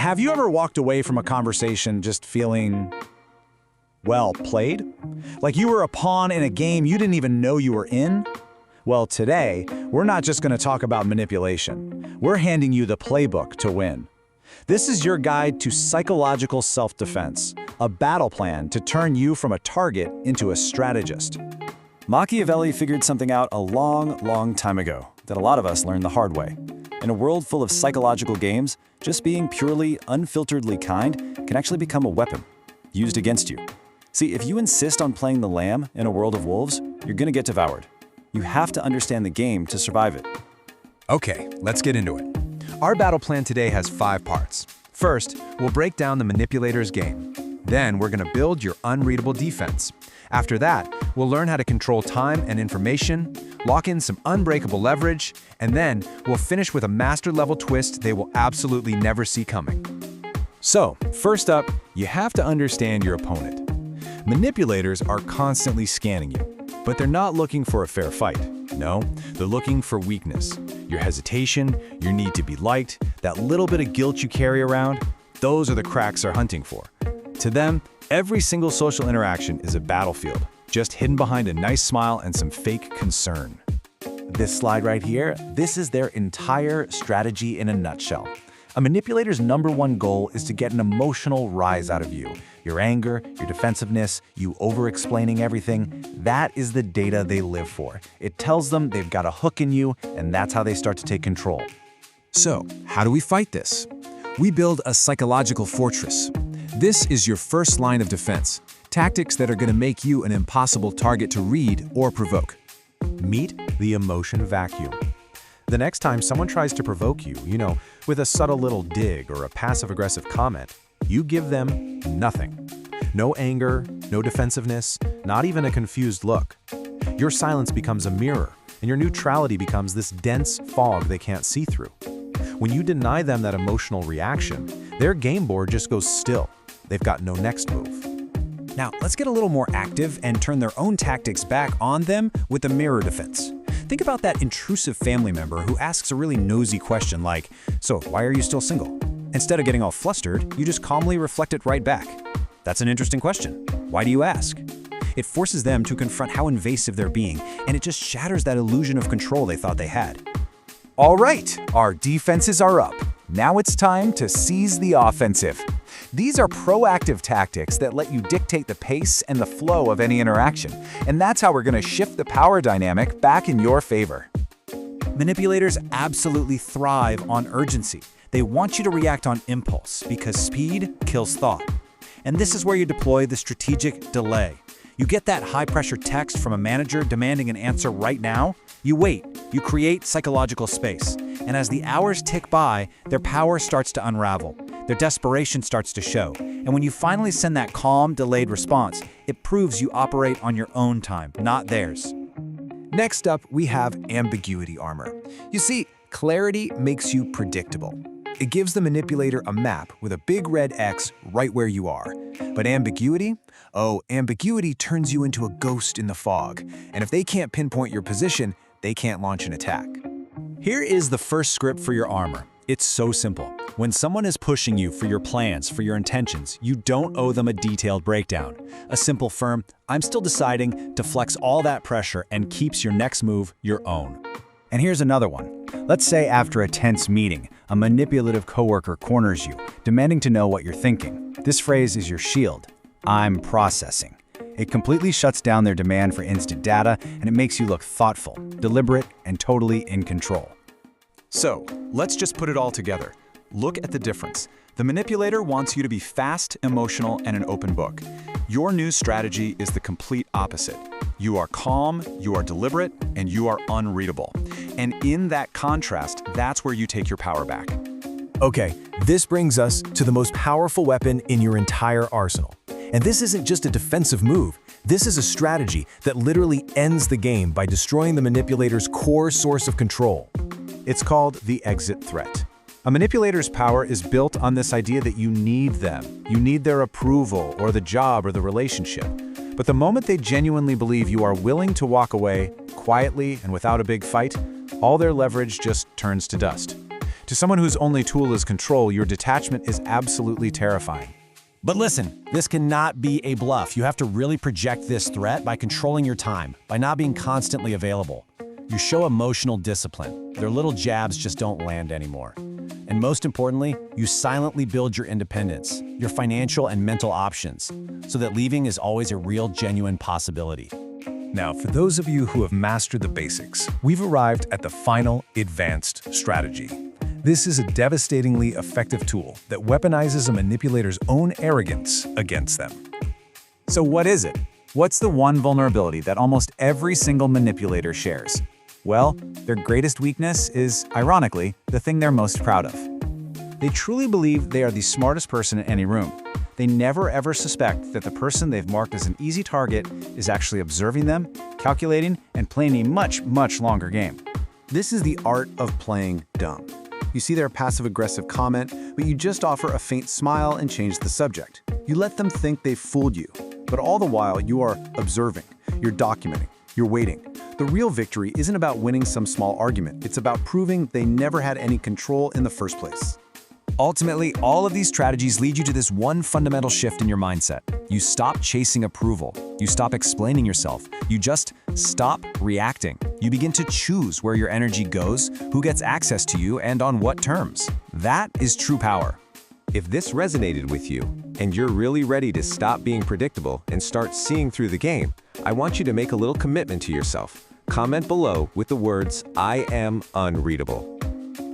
Have you ever walked away from a conversation just feeling, well, played? Like you were a pawn in a game you didn't even know you were in? Well, today, we're not just going to talk about manipulation. We're handing you the playbook to win. This is your guide to psychological self-defense, a battle plan to turn you from a target into a strategist. Machiavelli figured something out a long time ago that a lot of us learned the hard way. In a world full of psychological games, just being purely, unfilteredly kind can actually become a weapon, used against you. See, if you insist on playing the lamb in a world of wolves, you're gonna get devoured. You have to understand the game to survive it. Okay, let's get into it. Our battle plan today has 5 parts. First, we'll break down the manipulator's game. Then we're gonna build your unreadable defense. After that, we'll learn how to control time and information, lock in some unbreakable leverage, and then we'll finish with a master-level twist they will absolutely never see coming. So, first up, you have to understand your opponent. Manipulators are constantly scanning you, but they're not looking for a fair fight. No, they're looking for weakness. Your hesitation, your need to be liked, that little bit of guilt you carry around, those are the cracks they're hunting for. To them, every single social interaction is a battlefield, just hidden behind a nice smile and some fake concern. This slide right here, this is their entire strategy in a nutshell. A manipulator's #1 goal is to get an emotional rise out of you. Your anger, your defensiveness, you over-explaining everything, that is the data they live for. It tells them they've got a hook in you, and that's how they start to take control. So, how do we fight this? We build a psychological fortress. This is your first line of defense. Tactics that are going to make you an impossible target to read or provoke. Meet the emotion vacuum. The next time someone tries to provoke you, with a subtle little dig or a passive-aggressive comment, you give them nothing. No anger, no defensiveness, not even a confused look. Your silence becomes a mirror, and your neutrality becomes this dense fog they can't see through. When you deny them that emotional reaction, their game board just goes still. They've got no next move. Now, let's get a little more active and turn their own tactics back on them with a mirror defense. Think about that intrusive family member who asks a really nosy question like, "So, why are you still single?" Instead of getting all flustered, you just calmly reflect it right back. "That's an interesting question. Why do you ask?" It forces them to confront how invasive they're being, and it just shatters that illusion of control they thought they had. All right, our defenses are up. Now it's time to seize the offensive. These are proactive tactics that let you dictate the pace and the flow of any interaction, and that's how we're going to shift the power dynamic back in your favor. Manipulators absolutely thrive on urgency. They want you to react on impulse because speed kills thought. And this is where you deploy the strategic delay. You get that high-pressure text from a manager demanding an answer right now. You wait. You create psychological space. And as the hours tick by, their power starts to unravel. Their desperation starts to show. And when you finally send that calm, delayed response, it proves you operate on your own time, not theirs. Next up, we have Ambiguity Armor. You see, clarity makes you predictable. It gives the manipulator a map with a big red X right where you are. But ambiguity? Oh, ambiguity turns you into a ghost in the fog. And if they can't pinpoint your position, they can't launch an attack. Here is the first script for your armor. It's so simple. When someone is pushing you for your plans, for your intentions, you don't owe them a detailed breakdown. A simple firm, "I'm still deciding," deflects all that pressure and keeps your next move your own. And here's another one. Let's say after a tense meeting, a manipulative coworker corners you, demanding to know what you're thinking. This phrase is your shield. "I'm processing." It completely shuts down their demand for instant data, and it makes you look thoughtful, deliberate, and totally in control. So, let's just put it all together. Look at the difference. The manipulator wants you to be fast, emotional, and an open book. Your new strategy is the complete opposite. You are calm, you are deliberate, and you are unreadable. And in that contrast, that's where you take your power back. Okay, this brings us to the most powerful weapon in your entire arsenal. And this isn't just a defensive move. This is a strategy that literally ends the game by destroying the manipulator's core source of control. It's called the exit threat. A manipulator's power is built on this idea that you need them. You need their approval or the job or the relationship. But the moment they genuinely believe you are willing to walk away quietly and without a big fight, all their leverage just turns to dust. To someone whose only tool is control, your detachment is absolutely terrifying. But listen, this cannot be a bluff. You have to really project this threat by controlling your time, by not being constantly available. You show emotional discipline. Their little jabs just don't land anymore. And most importantly, you silently build your independence, your financial and mental options, so that leaving is always a real, genuine possibility. Now, for those of you who have mastered the basics, we've arrived at the final advanced strategy. This is a devastatingly effective tool that weaponizes a manipulator's own arrogance against them. So what is it? What's the one vulnerability that almost every single manipulator shares? Well, their greatest weakness is, ironically, the thing they're most proud of. They truly believe they are the smartest person in any room. They never ever suspect that the person they've marked as an easy target is actually observing them, calculating, and playing a much, much longer game. This is the art of playing dumb. You see their passive-aggressive comment, but you just offer a faint smile and change the subject. You let them think they've fooled you, but all the while you are observing, you're documenting, you're waiting. The real victory isn't about winning some small argument, it's about proving they never had any control in the first place. Ultimately, all of these strategies lead you to this one fundamental shift in your mindset. You stop chasing approval. You stop explaining yourself. You just stop reacting. You begin to choose where your energy goes, who gets access to you, and on what terms. That is true power. If this resonated with you, and you're really ready to stop being predictable and start seeing through the game, I want you to make a little commitment to yourself. Comment below with the words, "I am unreadable."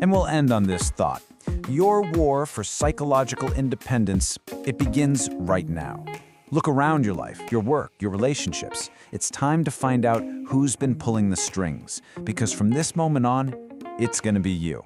And we'll end on this thought. Your war for psychological independence, it begins right now. Look around your life, your work, your relationships. It's time to find out who's been pulling the strings, because from this moment on, it's going to be you.